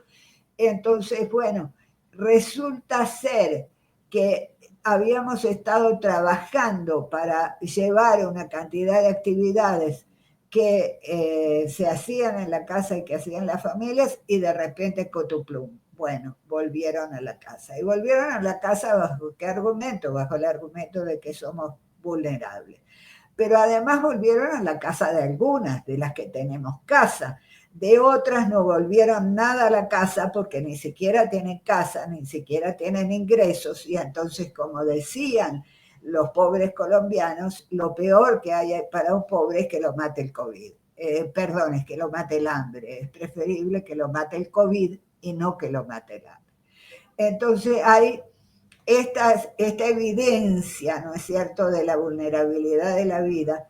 S1: Entonces, bueno, resulta ser que habíamos estado trabajando para llevar una cantidad de actividades que se hacían en la casa y que hacían las familias, y de repente cotuplum. Bueno, volvieron a la casa. ¿Y volvieron a la casa bajo qué argumento? Bajo el argumento de que somos vulnerables. Pero además volvieron a la casa de algunas, de las que tenemos casa. De otras no volvieron nada a la casa porque ni siquiera tienen casa, ni siquiera tienen ingresos. Y entonces, como decían los pobres colombianos, lo peor que hay para un pobre es que lo mate el COVID. Es que lo mate el hambre. Es preferible que lo mate el COVID y no que lo mate el hambre. Entonces hay esta evidencia, ¿no es cierto?, de la vulnerabilidad de la vida,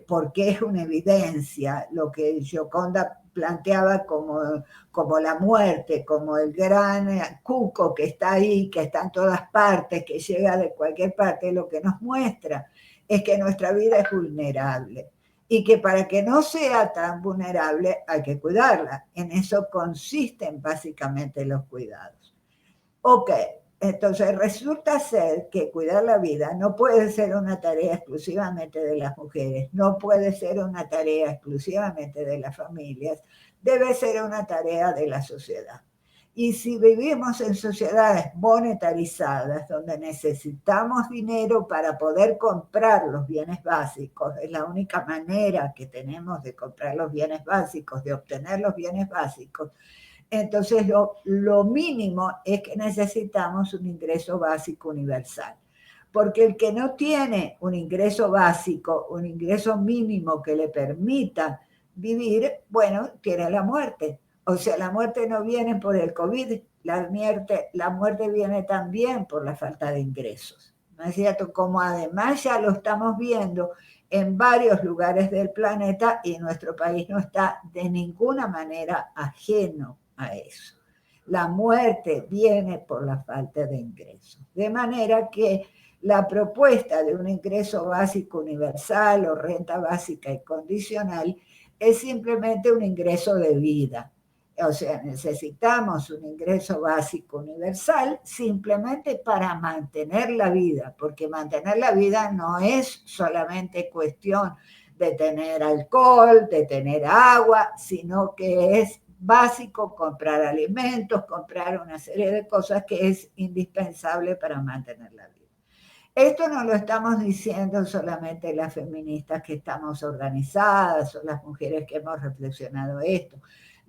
S1: porque es una evidencia, lo que Gioconda planteaba como la muerte, como el gran cuco que está ahí, que está en todas partes, que llega de cualquier parte. Lo que nos muestra es que nuestra vida es vulnerable y que para que no sea tan vulnerable hay que cuidarla. En eso consisten básicamente los cuidados. Ok, entonces resulta ser que cuidar la vida no puede ser una tarea exclusivamente de las mujeres, no puede ser una tarea exclusivamente de las familias, debe ser una tarea de la sociedad. Y si vivimos en sociedades monetarizadas, donde necesitamos dinero para poder comprar los bienes básicos, es la única manera que tenemos de comprar los bienes básicos, de obtener los bienes básicos, entonces lo mínimo es que necesitamos un ingreso básico universal. Porque el que no tiene un ingreso básico, un ingreso mínimo que le permita vivir, bueno, tiene la muerte. O sea, la muerte no viene por el COVID, la muerte viene también por la falta de ingresos. ¿No es cierto? Como además ya lo estamos viendo en varios lugares del planeta y nuestro país no está de ninguna manera ajeno a eso. La muerte viene por la falta de ingresos. De manera que la propuesta de un ingreso básico universal o renta básica incondicional es simplemente un ingreso de vida. O sea, necesitamos un ingreso básico universal simplemente para mantener la vida, porque mantener la vida no es solamente cuestión de tener alcohol, de tener agua, sino que es básico comprar alimentos, comprar una serie de cosas que es indispensable para mantener la vida. Esto no lo estamos diciendo solamente las feministas que estamos organizadas o las mujeres que hemos reflexionado esto.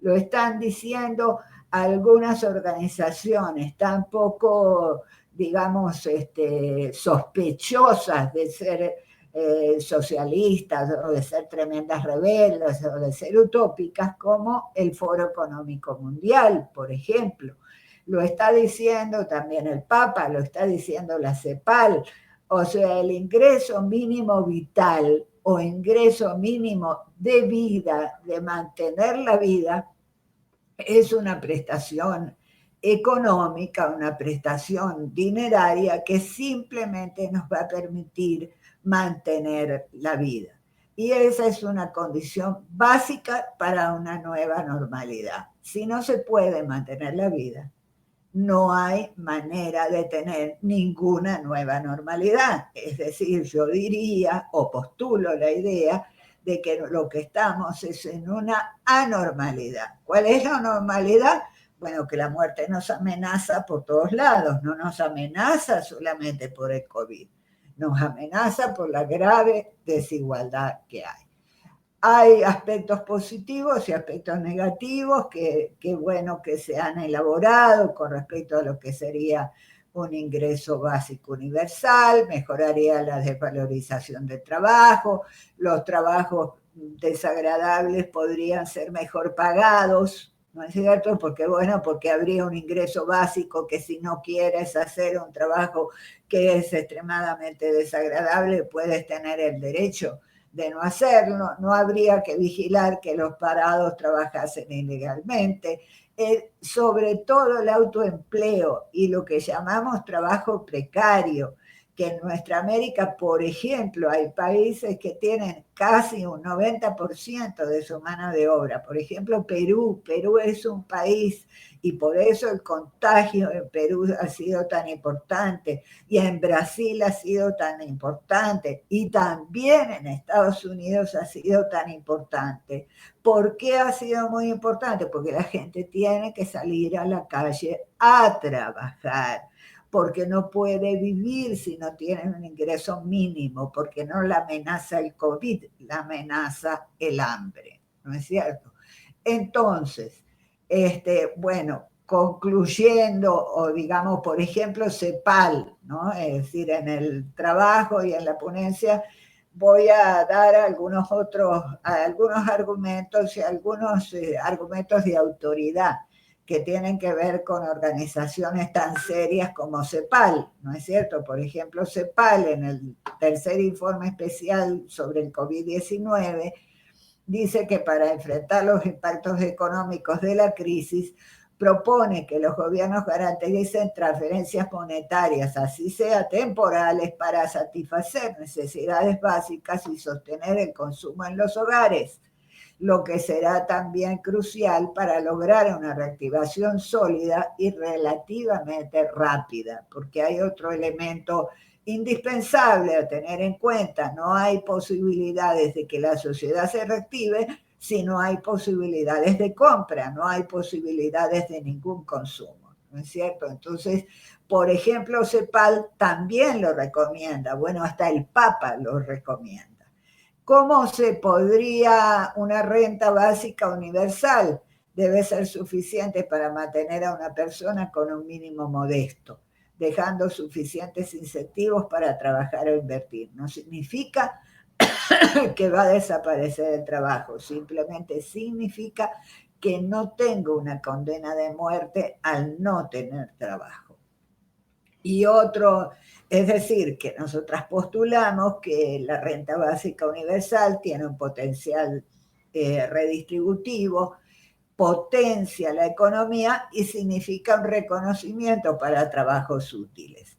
S1: Lo están diciendo algunas organizaciones tan poco, digamos, sospechosas de ser socialistas o de ser tremendas rebeldes o de ser utópicas, como el Foro Económico Mundial, por ejemplo. Lo está diciendo también el Papa, lo está diciendo la CEPAL. O sea, el ingreso mínimo vital o ingreso mínimo de vida, de mantener la vida, es una prestación económica, una prestación dineraria que simplemente nos va a permitir mantener la vida. Y esa es una condición básica para una nueva normalidad. Si no se puede mantener la vida, no hay manera de tener ninguna nueva normalidad. Es decir, yo diría o postulo la idea de que lo que estamos es en una anormalidad. ¿Cuál es la normalidad? Bueno, que la muerte nos amenaza por todos lados, no nos amenaza solamente por el COVID, nos amenaza por la grave desigualdad que hay. Hay aspectos positivos y aspectos negativos que bueno que se han elaborado con respecto a lo que sería un ingreso básico universal, mejoraría la desvalorización del trabajo, los trabajos desagradables podrían ser mejor pagados, ¿no es cierto? Porque bueno, porque habría un ingreso básico que si no quieres hacer un trabajo que es extremadamente desagradable, puedes tener el derecho de no hacerlo, no habría que vigilar que los parados trabajasen ilegalmente, sobre todo el autoempleo y lo que llamamos trabajo precario, que en nuestra América, por ejemplo, hay países que tienen casi un 90% de su mano de obra. Por ejemplo, Perú es un país y por eso el contagio en Perú ha sido tan importante y en Brasil ha sido tan importante y también en Estados Unidos ha sido tan importante. ¿Por qué ha sido muy importante? Porque la gente tiene que salir a la calle a trabajar, porque no puede vivir si no tiene un ingreso mínimo, porque no la amenaza el COVID, la amenaza el hambre, ¿no es cierto? Entonces, bueno, concluyendo, o digamos, por ejemplo, CEPAL, ¿no? Es decir, en el trabajo y en la ponencia voy a dar algunos argumentos y algunos argumentos de autoridad que tienen que ver con organizaciones tan serias como CEPAL, ¿no es cierto? Por ejemplo, CEPAL en el tercer informe especial sobre el COVID-19 dice que para enfrentar los impactos económicos de la crisis propone que los gobiernos garanticen transferencias monetarias, así sea temporales, para satisfacer necesidades básicas y sostener el consumo en los hogares, lo que será también crucial para lograr una reactivación sólida y relativamente rápida, porque hay otro elemento indispensable a tener en cuenta: no hay posibilidades de que la sociedad se reactive si no hay posibilidades de compra, no hay posibilidades de ningún consumo, ¿no es cierto? Entonces, por ejemplo, CEPAL también lo recomienda, bueno, hasta el Papa lo recomienda. ¿Cómo se podría una renta básica universal? Debe ser suficiente para mantener a una persona con un mínimo modesto, dejando suficientes incentivos para trabajar o invertir. No significa que va a desaparecer el trabajo, simplemente significa que no tengo una condena de muerte al no tener trabajo. Y otro, es decir, que nosotras postulamos que la renta básica universal tiene un potencial redistributivo, potencia la economía y significa un reconocimiento para trabajos útiles.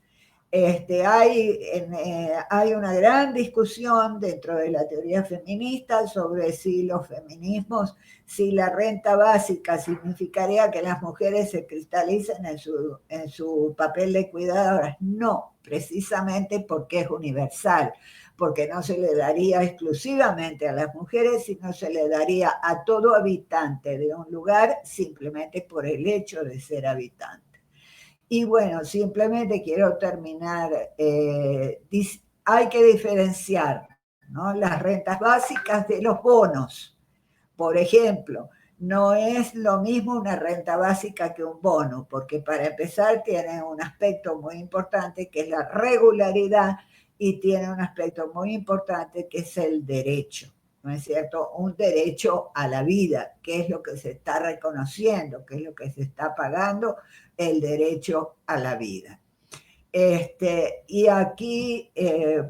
S1: Hay una gran discusión dentro de la teoría feminista sobre si los feminismos, si la renta básica significaría que las mujeres se cristalicen en su papel de cuidadoras. No, precisamente porque es universal, porque no se le daría exclusivamente a las mujeres, sino se le daría a todo habitante de un lugar simplemente por el hecho de ser habitante. Y bueno, simplemente quiero terminar. Hay que diferenciar, ¿no?, las rentas básicas de los bonos. Por ejemplo, no es lo mismo una renta básica que un bono, porque para empezar tiene un aspecto muy importante que es la regularidad y tiene un aspecto muy importante que es el derecho, ¿no es cierto? Un derecho a la vida, que es lo que se está reconociendo, que es lo que se está pagando, el derecho a la vida. Y aquí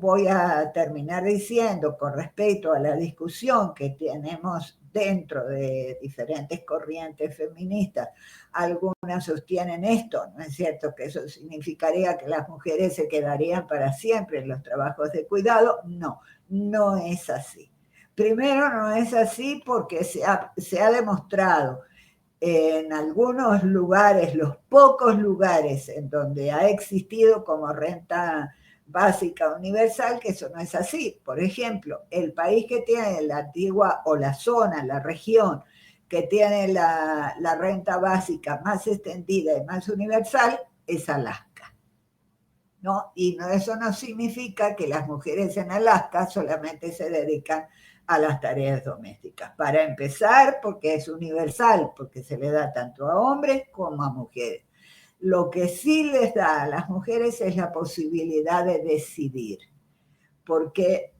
S1: voy a terminar diciendo, con respecto a la discusión que tenemos dentro de diferentes corrientes feministas, algunas sostienen esto, ¿no es cierto?, que eso significaría que las mujeres se quedarían para siempre en los trabajos de cuidado. No, no es así. Primero, no es así porque se ha demostrado en algunos lugares, los pocos lugares en donde ha existido como renta básica universal, que eso no es así. Por ejemplo, el país que tiene la antigua, o la zona, la región, que tiene la renta básica más extendida y más universal, es Alaska, ¿no? Y eso no significa que las mujeres en Alaska solamente se dedican a las tareas domésticas. Para empezar, porque es universal, porque se le da tanto a hombres como a mujeres. Lo que sí les da a las mujeres es la posibilidad de decidir, porque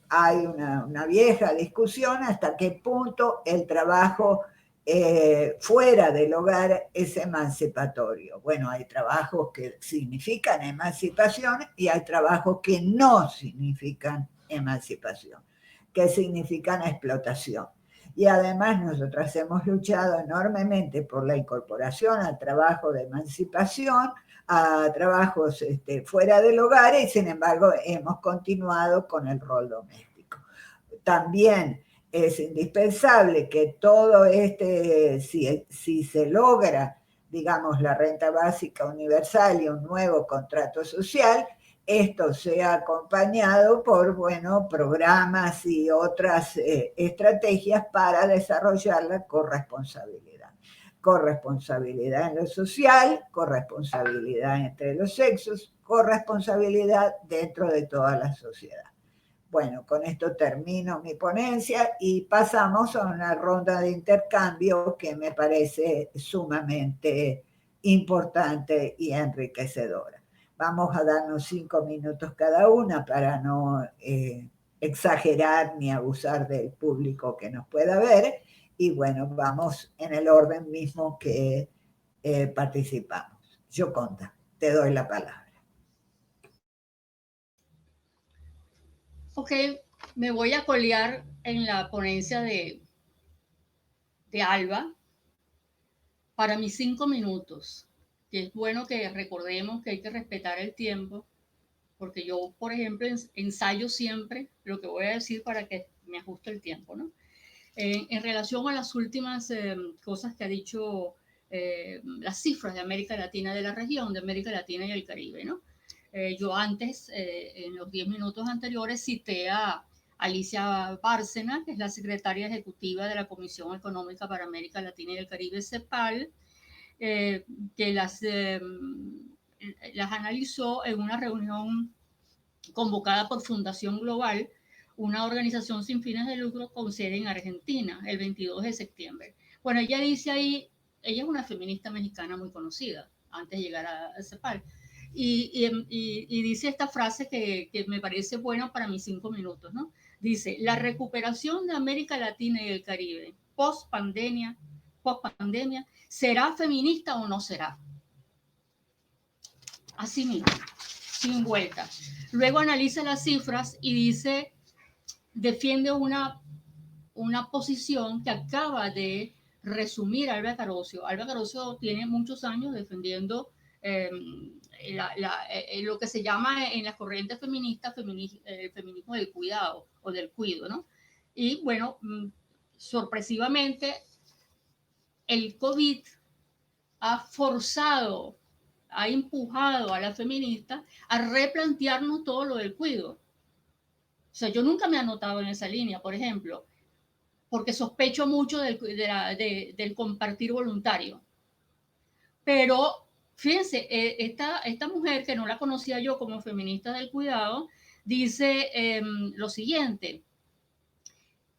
S1: hay una vieja discusión hasta qué punto el trabajo fuera del hogar es emancipatorio. Bueno, hay trabajos que significan emancipación y hay trabajos que no significan emancipación, que significan explotación. Y además nosotras hemos luchado enormemente por la incorporación al trabajo de emancipación, a trabajos fuera del hogar, y sin embargo hemos continuado con el rol doméstico. También es indispensable que todo si se logra, digamos, la renta básica universal y un nuevo contrato social, esto sea acompañado por, bueno, programas y otras estrategias para desarrollar la corresponsabilidad. Corresponsabilidad en lo social, corresponsabilidad entre los sexos, corresponsabilidad dentro de toda la sociedad. Bueno, con esto termino mi ponencia y pasamos a una ronda de intercambio que me parece sumamente importante y enriquecedora. Vamos a darnos 5 minutos cada una para no exagerar ni abusar del público que nos pueda ver. Y bueno, vamos en el orden mismo que participamos. Yoconda, te doy la palabra.
S2: Ok, me voy a colear en la ponencia de Alba para mis 5 minutos, que es bueno que recordemos que hay que respetar el tiempo, porque yo, por ejemplo, ensayo siempre lo que voy a decir para que me ajuste el tiempo, ¿no? En relación a las últimas cosas que ha dicho, las cifras de América Latina, de la región de América Latina y el Caribe, ¿no? Yo antes, en los 10 minutos anteriores, cité a Alicia Bárcena, que es la secretaria ejecutiva de la Comisión Económica para América Latina y el Caribe, CEPAL, que las analizó en una reunión convocada por Fundación Global, una organización sin fines de lucro con sede en Argentina, el 22 de septiembre. Bueno, ella dice ahí, ella es una feminista mexicana muy conocida, antes de llegar a CEPAL, y dice esta frase que me parece buena para mis 5 minutos, ¿no? Dice, la recuperación de América Latina y el Caribe post pandemia, ¿será feminista o no será? así mismo, sin vuelta. Luego analiza las cifras y dice, defiende una posición que acaba de resumir Alba Carocio. Alba Carocio tiene muchos años defendiendo lo que se llama en las corrientes feministas el feminismo del cuidado o del cuido, ¿no? Y bueno, sorpresivamente, el COVID ha forzado, ha empujado a las feministas a replantearnos todo lo del cuido. O sea, yo nunca me he anotado en esa línea, por ejemplo, porque sospecho mucho del compartir voluntario. Pero fíjense, esta mujer, que no la conocía yo como feminista del cuidado, dice lo siguiente: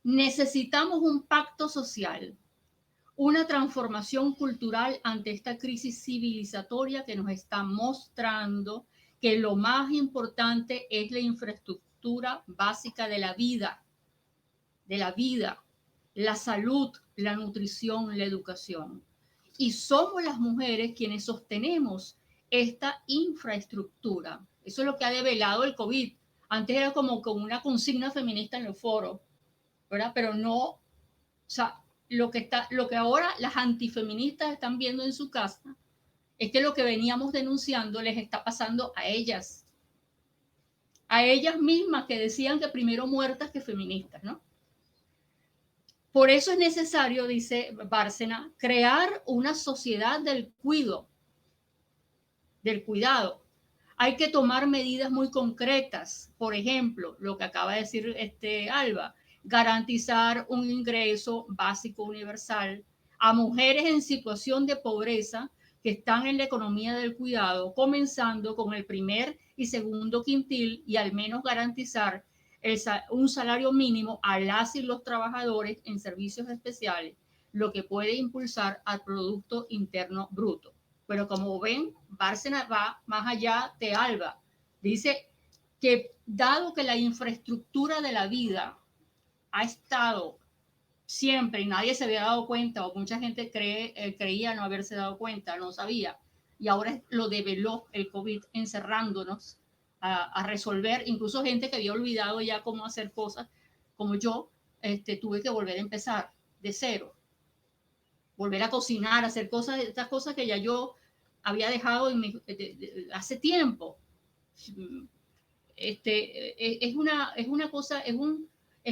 S2: necesitamos un pacto social, una transformación cultural ante esta crisis civilizatoria que nos está mostrando que lo más importante es la infraestructura básica de la vida, la salud, la nutrición, la educación. Y somos las mujeres quienes sostenemos esta infraestructura. Eso es lo que ha develado el COVID. Antes era como una consigna feminista en los foros, ¿verdad? Pero no, o sea, lo que ahora las antifeministas están viendo en su casa es que lo que veníamos denunciando les está pasando a ellas mismas, que decían que primero muertas que feministas, ¿no? Por eso es necesario, dice Bárcena, crear una sociedad del cuidado. Hay que tomar medidas muy concretas. Por ejemplo, lo que acaba de decir Alba, garantizar un ingreso básico universal a mujeres en situación de pobreza que están en la economía del cuidado, comenzando con el primer y segundo quintil, y al menos garantizar un salario mínimo a las y los trabajadores en servicios especiales, lo que puede impulsar al Producto Interno Bruto. Pero como ven, Bárcena va más allá de Alba. Dice que dado que la infraestructura de la vida ha estado siempre y nadie se había dado cuenta, o mucha gente creía no haberse dado cuenta, no sabía, y ahora lo develó el COVID encerrándonos a resolver, incluso gente que había olvidado ya cómo hacer cosas, como yo, tuve que volver a empezar de cero, volver a cocinar, hacer cosas, estas cosas que ya yo había dejado hace tiempo. Es una cosa, es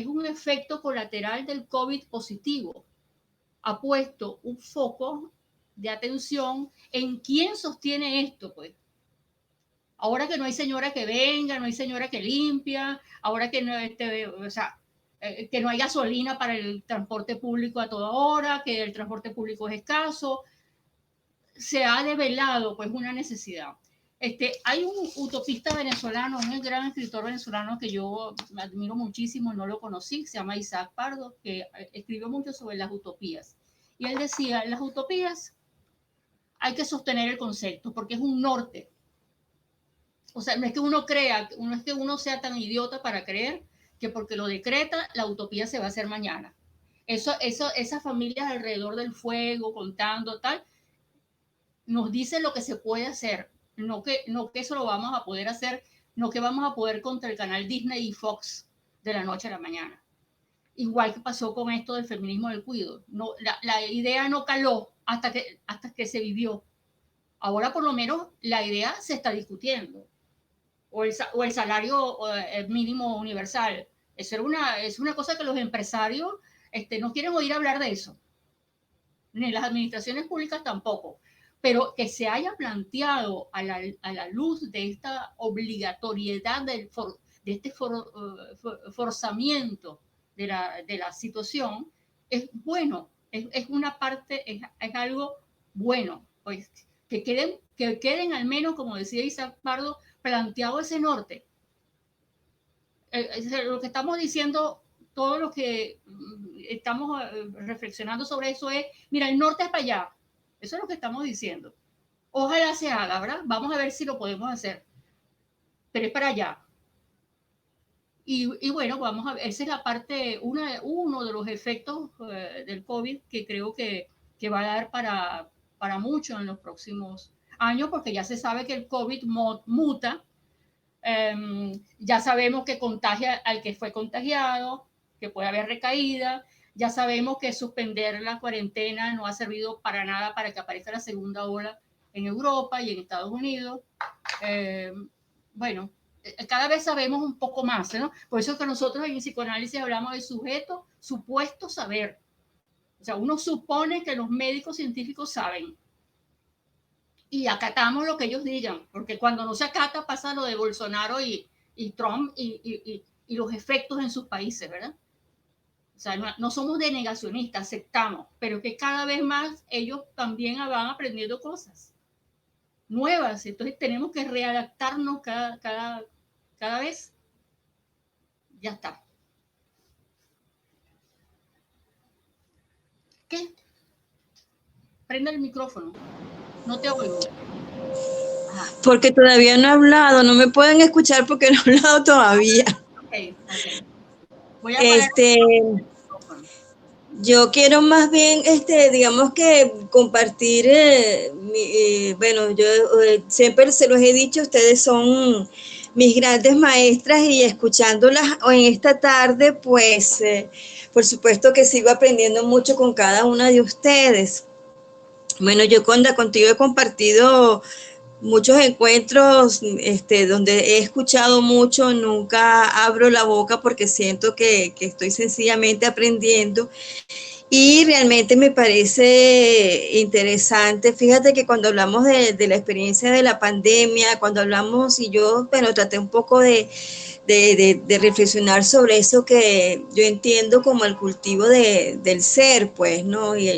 S2: un efecto colateral del COVID positivo. Ha puesto un foco de atención en quién sostiene esto, pues. Ahora que no hay señora que venga, no hay señora que limpia, ahora que no, que no hay gasolina para el transporte público a toda hora, que el transporte público es escaso, se ha develado pues una necesidad. Hay un utopista venezolano, un gran escritor venezolano que yo admiro muchísimo, no lo conocí, se llama Isaac Pardo, que escribió mucho sobre las utopías. Y él decía, en las utopías hay que sostener el concepto porque es un norte. O sea, no es que uno crea, no es que uno sea tan idiota para creer que porque lo decreta, la utopía se va a hacer mañana. Esas familias alrededor del fuego, contando, tal, nos dice lo que se puede hacer, no que eso lo vamos a poder hacer, no que vamos a poder contra el canal Disney y Fox de la noche a la mañana. Igual que pasó con esto del feminismo del cuido. No, la idea no caló hasta que se vivió. Ahora por lo menos la idea se está discutiendo. O el salario mínimo universal. Es una cosa que los empresarios no quieren oír hablar de eso. Ni las administraciones públicas tampoco. Pero que se haya planteado a la luz de esta obligatoriedad de este forzamiento de la situación, es bueno, es una parte, es algo bueno, pues que queden al menos, como decía Isaac Pardo, planteado ese norte. Lo que estamos diciendo, todo lo que estamos reflexionando sobre eso es, mira, el norte es para allá. Eso es lo que estamos diciendo. Ojalá se haga, ¿verdad? Vamos a ver si lo podemos hacer. Pero es para allá. Y bueno, vamos a ver, esa es la parte, uno de los efectos del COVID que creo que va a dar para mucho en los próximos. años, porque ya se sabe que el COVID muta. Ya sabemos que contagia al que fue contagiado, que puede haber recaída. Ya sabemos que suspender la cuarentena no ha servido para nada para que aparezca la segunda ola en Europa y en Estados Unidos. Bueno, cada vez sabemos un poco más, ¿no? Por eso es que nosotros en psicoanálisis hablamos de sujeto, supuesto saber. O sea, uno supone que los médicos científicos saben y acatamos lo que ellos digan, porque cuando no se acata pasa lo de Bolsonaro y Trump y los efectos en sus países, ¿verdad? O sea, no somos de negacionistas, aceptamos, pero que cada vez más ellos también van aprendiendo cosas nuevas, entonces tenemos que readaptarnos cada vez. Ya está. ¿Qué? Prende el micrófono. No te oigo.
S3: Porque todavía no he hablado, no me pueden escuchar porque no he hablado todavía.
S2: Okay. Voy a parar
S3: yo quiero más bien, digamos que compartir, bueno, yo siempre se los he dicho, ustedes son mis grandes maestras y escuchándolas en esta tarde, pues, por supuesto que sigo aprendiendo mucho con cada una de ustedes. Bueno, yo contigo he compartido muchos encuentros donde he escuchado mucho, nunca abro la boca porque siento que estoy sencillamente aprendiendo y realmente me parece interesante. Fíjate que cuando hablamos de la experiencia de la pandemia, cuando hablamos y yo, bueno, traté un poco de reflexionar sobre eso que yo entiendo como el cultivo del ser, pues, ¿no? Y